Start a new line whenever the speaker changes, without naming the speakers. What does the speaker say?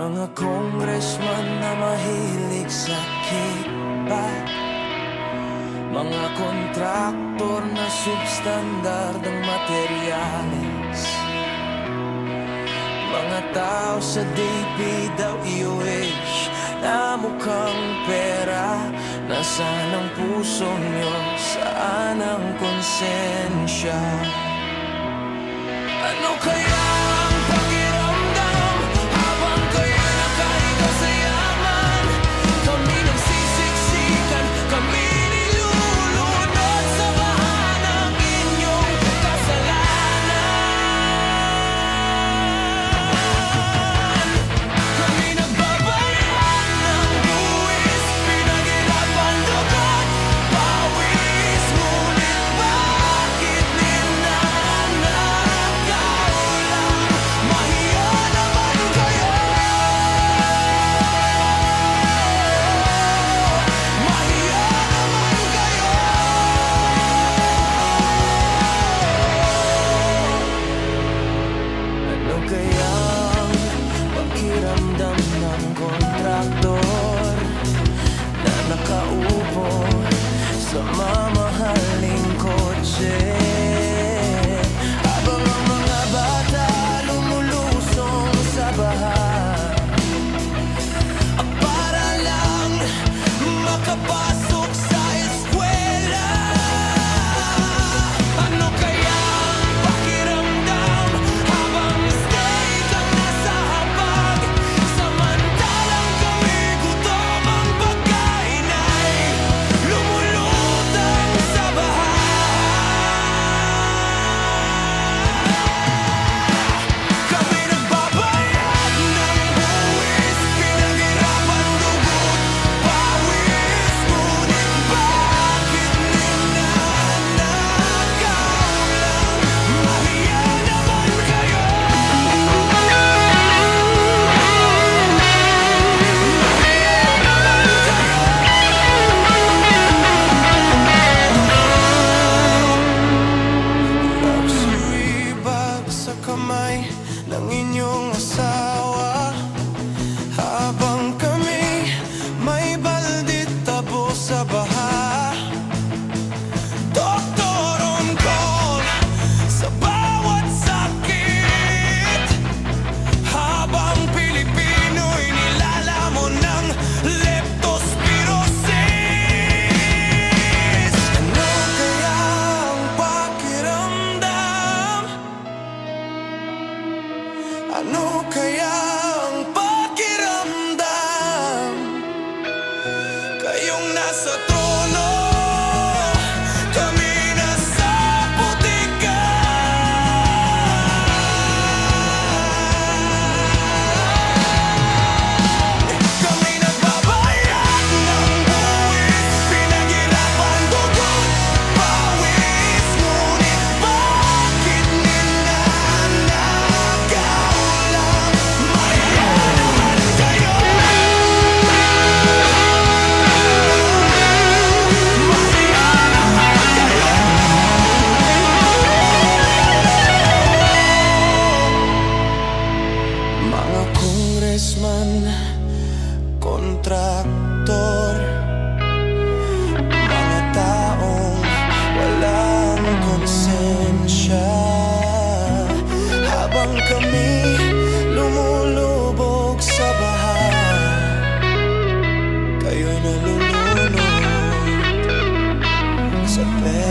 Mga congressman na mahilig sa kickback, mga kontraktor na substandard ang materyales, mga tao sa DPWH na mukhang pera. Nasaan ang puso nyo? Saan ang konsensya? Ano kaya ang pakiramdam habang kayo nakahiga sa yaman? Kami nagsisiksikan, kami nilulunod sa baha ng inyong kasalanan. Kami nagbabayad ng buwis, pinaghirapan dugot, pawis. Ngunit bakit ninanakaw lang? Mahiya naman kayo, mahiya naman kayo. Ano kayang pakiramdam ng kontraktor na nakaupo sa mamahaling kotse, habang ang mga bata lumulusong sa baha para lang makapasok sa eskwela? Ano kaya ang pakiramdam habang stay kang nasa hapag, samantalang kami gutom, ang pagkain ay lumulutang sa baha? Kami nagbabayad ng buwis, pinaghirapan dugot, pawis. Ngunit bakit ninanakaw lang? Mahiya naman kayo, mahiya naman kayo. Luxury bag sa kamay ng inyong asawa, habang kami may baldit tabo sa baha. Doktor on call sa bawat sakit, habang Pilipino'y nilalamon ng leptospirosis. Ano kaya ang pakiramdam? Ano kaya ang pakiramdam? Kayong nasa trono, kami nasa putika. Kami nagbabayad ng buwis, pinaghirapan dugot, pawis. Ngunit bakit ninanakaw lang? Mahiya naman kayo, mahiya naman kayo. Mga congressman, kontraktor, mga taong walang konsensya, habang kami lumulubog sa baha, kayo'y nalulunod sa pera.